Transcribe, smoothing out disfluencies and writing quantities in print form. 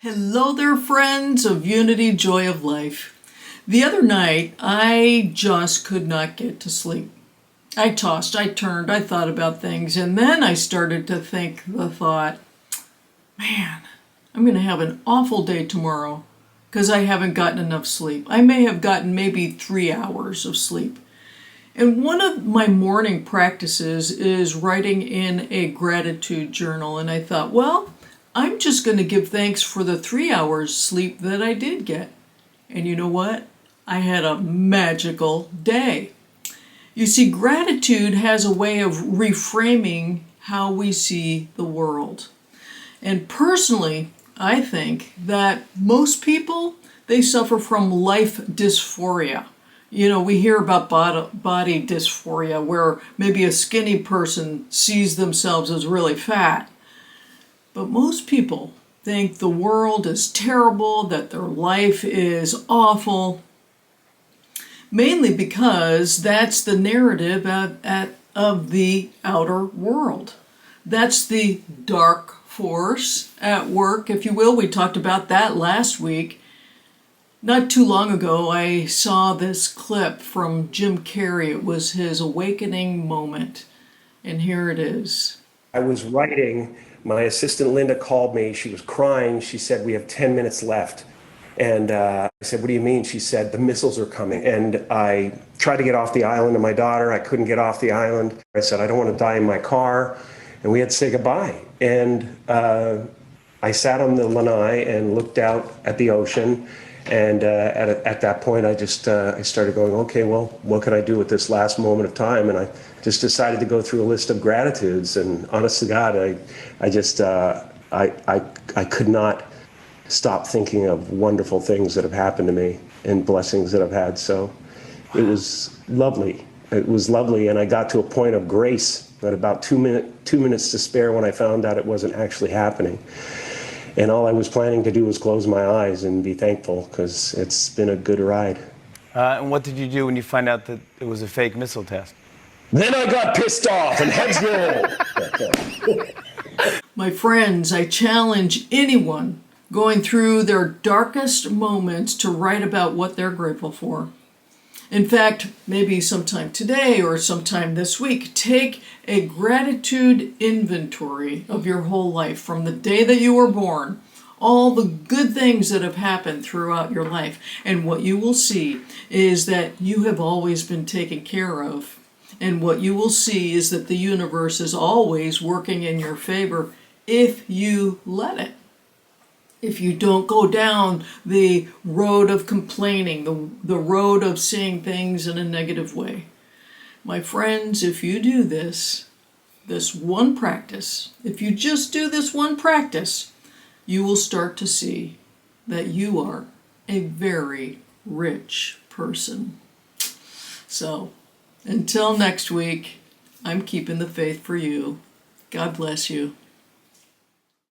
Hello there, friends of Unity Joy of Life. The other night, I just could not get to sleep. I tossed, I turned, I thought about things, and then I started to think the thought, man, I'm going to have an awful day tomorrow because I haven't gotten enough sleep. I may have gotten maybe 3 hours of sleep. And one of my morning practices is writing in a gratitude journal, and I thought, well, I'm just going to give thanks for the 3 hours sleep that I did get. And you know what? I had a magical day. You see, gratitude has a way of reframing how we see the world. And personally, I think that most people, they suffer from life dysphoria. You know, we hear about body dysphoria, where maybe a skinny person sees themselves as really fat. But most people think the world is terrible, that their life is awful, mainly because that's the narrative of the outer world. That's the dark force at work, if you will. We talked about that last week. Not too long ago, I saw this clip from Jim Carrey. It was his awakening moment. And here it is. I was writing. My assistant Linda called me. She was crying. She said, "We have 10 minutes left." And I said, "What do you mean?" She said, "The missiles are coming." And I tried to get off the island to my daughter. I couldn't get off the island. I said, "I don't want to die in my car." And we had to say goodbye. And I sat on the lanai and looked out at the ocean. And at that point, I started going, okay, well, what can I do with this last moment of time? And I just decided to go through a list of gratitudes. And honest to God, I could not stop thinking of wonderful things that have happened to me and blessings that I've had. So it was lovely. It was lovely. And I got to a point of grace at about 2 minutes to spare when I found out it wasn't actually happening. And all I was planning to do was close my eyes and be thankful, because it's been a good ride. And what did you do when you find out that it was a fake missile test? Then I got pissed off and heads roll. My friends, I challenge anyone going through their darkest moments to write about what they're grateful for. In fact, maybe sometime today or sometime this week, take a gratitude inventory of your whole life from the day that you were born, all the good things that have happened throughout your life. And what you will see is that you have always been taken care of. And what you will see is that the universe is always working in your favor if you let it. If you don't go down the road of complaining, the road of seeing things in a negative way. My friends, if you do this one practice, if you just do this one practice, you will start to see that you are a very rich person. So, until next week, I'm keeping the faith for you. God bless you.